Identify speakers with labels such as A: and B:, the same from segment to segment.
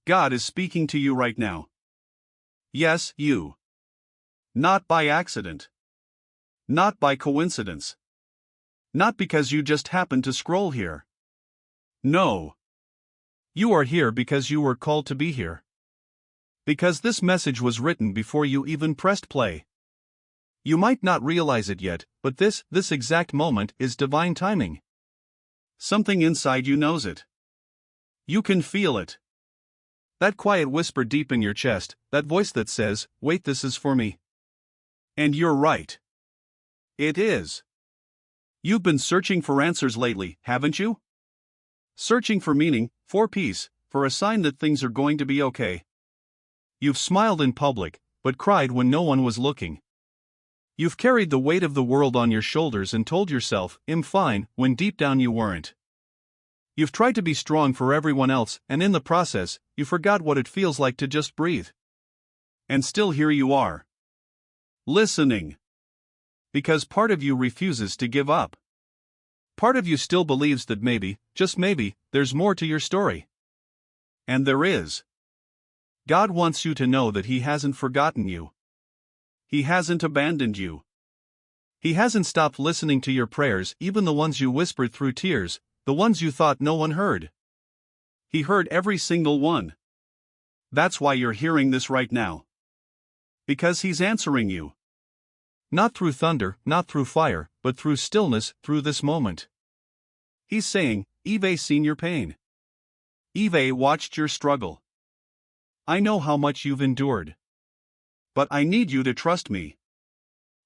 A: God is speaking to you right now. Yes, you. Not by accident. Not by coincidence. Not because you just happened to scroll here. No. You are here because you were called to be here. Because this message was written before you even pressed play. You might not realize it yet, but this exact moment is divine timing. Something inside you knows it. You can feel it. That quiet whisper deep in your chest, that voice that says, "Wait, this is for me." And you're right. It is. You've been searching for answers lately, haven't you? Searching for meaning, for peace, for a sign that things are going to be okay. You've smiled in public, but cried when no one was looking. You've carried the weight of the world on your shoulders and told yourself, "I'm fine," when deep down you weren't. You've tried to be strong for everyone else, and in the process, you forgot what it feels like to just breathe. And still here you are. Listening. Because part of you refuses to give up. Part of you still believes that maybe, just maybe, there's more to your story. And there is. God wants you to know that He hasn't forgotten you. He hasn't abandoned you. He hasn't stopped listening to your prayers, even the ones you whispered through tears, the ones you thought no one heard. He heard every single one. That's why you're hearing this right now. Because He's answering you. Not through thunder, not through fire, but through stillness, through this moment. He's saying, "I've seen your pain. I've watched your struggle. I know how much you've endured. But I need you to trust me.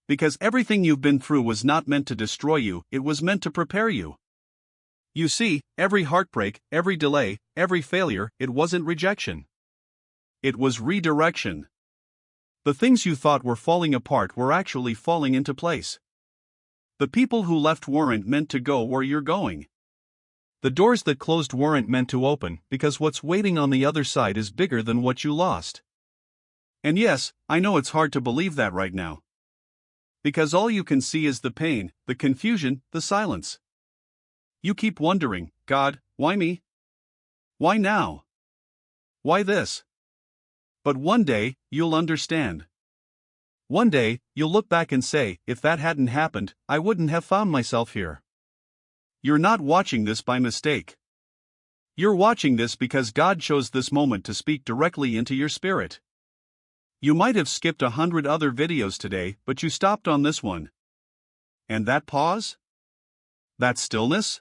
A: Because everything you've been through was not meant to destroy you, it was meant to prepare you. You see, every heartbreak, every delay, every failure, it wasn't rejection. It was redirection. The things you thought were falling apart were actually falling into place. The people who left weren't meant to go where you're going. The doors that closed weren't meant to open, because what's waiting on the other side is bigger than what you lost. And yes, I know it's hard to believe that right now. Because all you can see is the pain, the confusion, the silence. You keep wondering, "God, why me? Why now? Why this?" But one day, you'll understand. One day, you'll look back and say, "If that hadn't happened, I wouldn't have found myself here." You're not watching this by mistake. You're watching this because God chose this moment to speak directly into your spirit. You might have skipped 100 other videos today, but you stopped on this one. And that pause? That stillness?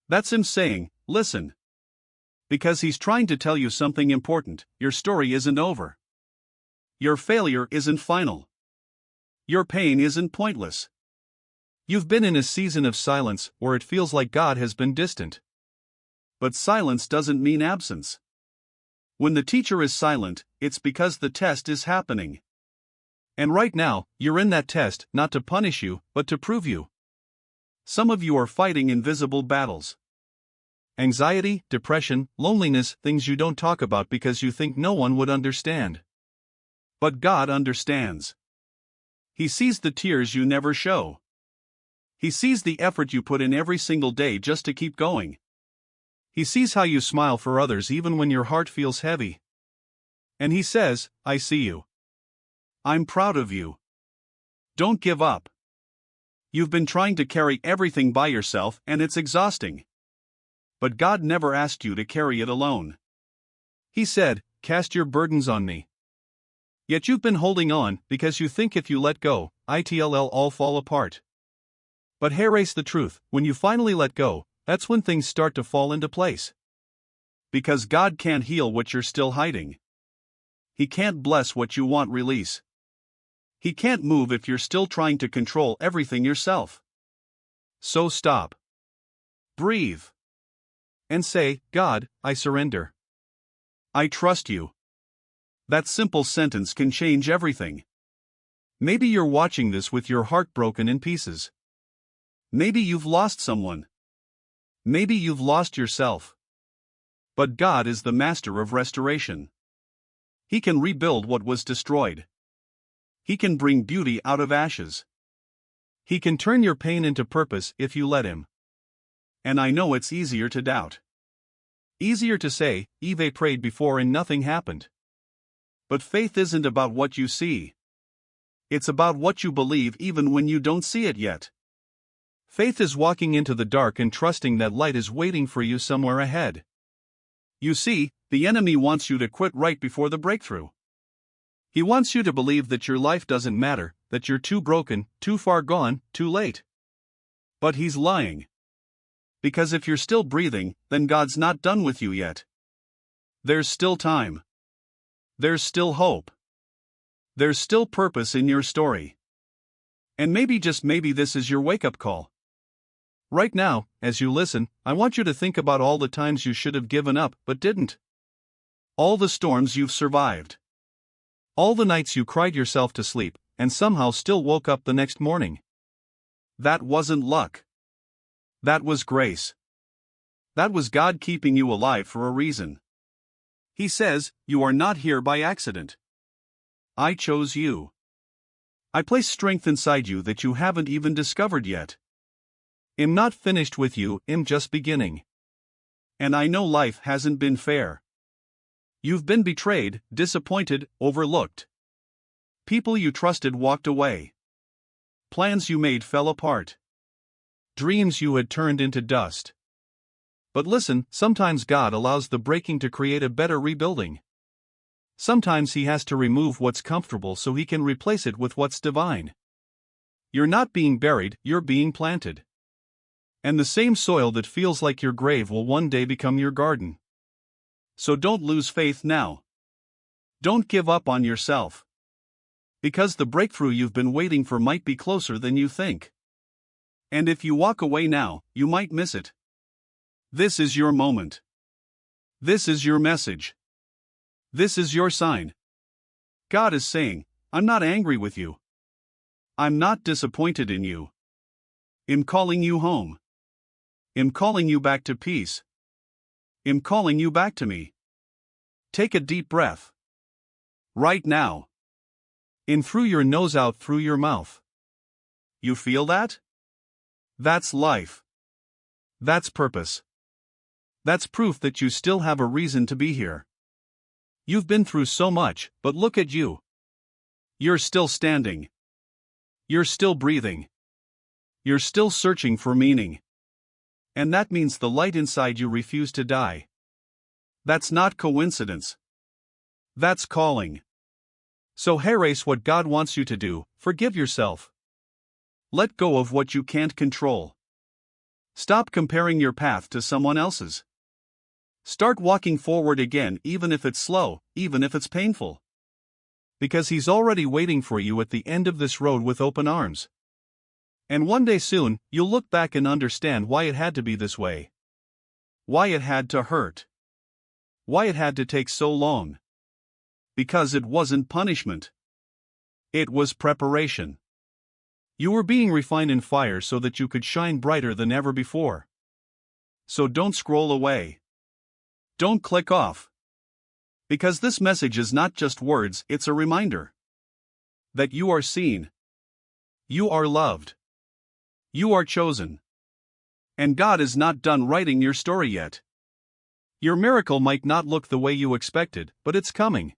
A: That's Him saying, "Listen." Because He's trying to tell you something important. Your story isn't over. Your failure isn't final. Your pain isn't pointless. You've been in a season of silence where it feels like God has been distant. But silence doesn't mean absence. When the teacher is silent, it's because the test is happening. And right now, you're in that test, not to punish you, but to prove you. Some of you are fighting invisible battles. Anxiety, depression, loneliness, things you don't talk about because you think no one would understand. But God understands. He sees the tears you never show. He sees the effort you put in every single day just to keep going. He sees how you smile for others even when your heart feels heavy. And He says, "I see you. I'm proud of you. Don't give up. You've been trying to carry everything by yourself and it's exhausting. But God never asked you to carry it alone. He said, 'Cast your burdens on me.' Yet you've been holding on because you think if you let go, it'll all fall apart. But here's the truth, when you finally let go, that's when things start to fall into place. Because God can't heal what you're still hiding. He can't bless what you want release. He can't move if you're still trying to control everything yourself. So stop. Breathe. And say, "God, I surrender. I trust you." That simple sentence can change everything. Maybe you're watching this with your heart broken in pieces. Maybe you've lost someone. Maybe you've lost yourself. But God is the master of restoration. He can rebuild what was destroyed. He can bring beauty out of ashes. He can turn your pain into purpose if you let Him. And I know it's easier to doubt. Easier to say, Eve prayed before and nothing happened. But faith isn't about what you see. It's about what you believe even when you don't see it yet. Faith is walking into the dark and trusting that light is waiting for you somewhere ahead. You see, the enemy wants you to quit right before the breakthrough. He wants you to believe that your life doesn't matter, that you're too broken, too far gone, too late. But he's lying. Because if you're still breathing, then God's not done with you yet. There's still time. There's still hope. There's still purpose in your story. And maybe, just maybe, this is your wake-up call. Right now, as you listen, I want you to think about all the times you should have given up but didn't. All the storms you've survived. All the nights you cried yourself to sleep, and somehow still woke up the next morning. That wasn't luck. That was grace. That was God keeping you alive for a reason. He says, you are not here by accident. I chose you. I placed strength inside you that you haven't even discovered yet. I'm not finished with you, I'm just beginning. And I know life hasn't been fair. You've been betrayed, disappointed, overlooked. People you trusted walked away. Plans you made fell apart. Dreams you had turned into dust. But listen, sometimes God allows the breaking to create a better rebuilding. Sometimes He has to remove what's comfortable so He can replace it with what's divine. You're not being buried, you're being planted. And the same soil that feels like your grave will one day become your garden. So don't lose faith now. Don't give up on yourself. Because the breakthrough you've been waiting for might be closer than you think. And if you walk away now, you might miss it. This is your moment. This is your message. This is your sign. God is saying, I'm not angry with you. I'm not disappointed in you. I'm calling you home. I'm calling you back to peace. I'm calling you back to me. Take a deep breath. Right now. In through your nose, out through your mouth. You feel that? That's life. That's purpose. That's proof that you still have a reason to be here. You've been through so much, but look at you. You're still standing. You're still breathing. You're still searching for meaning. And that means the light inside you refused to die. That's not coincidence. That's calling. So erase what God wants you to do, forgive yourself. Let go of what you can't control. Stop comparing your path to someone else's. Start walking forward again, even if it's slow, even if it's painful. Because He's already waiting for you at the end of this road with open arms. And one day soon, you'll look back and understand why it had to be this way. Why it had to hurt. Why it had to take so long. Because it wasn't punishment. It was preparation. You were being refined in fire so that you could shine brighter than ever before. So don't scroll away. Don't click off. Because this message is not just words, it's a reminder. That you are seen. You are loved. You are chosen. And God is not done writing your story yet. Your miracle might not look the way you expected, but it's coming.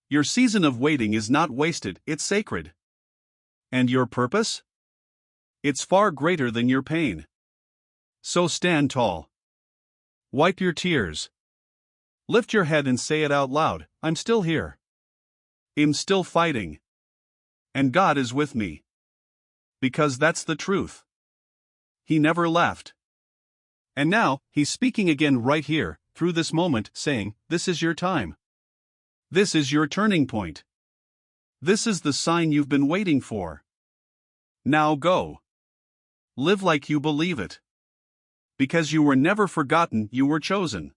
A: Your season of waiting is not wasted, it's sacred. And your purpose? It's far greater than your pain. So stand tall. Wipe your tears. Lift your head and say it out loud, I'm still here. I'm still fighting. And God is with me. Because that's the truth. He never left. And now, He's speaking again right here, through this moment, saying, this is your time. This is your turning point. This is the sign you've been waiting for. Now go. Live like you believe it. Because you were never forgotten, you were chosen.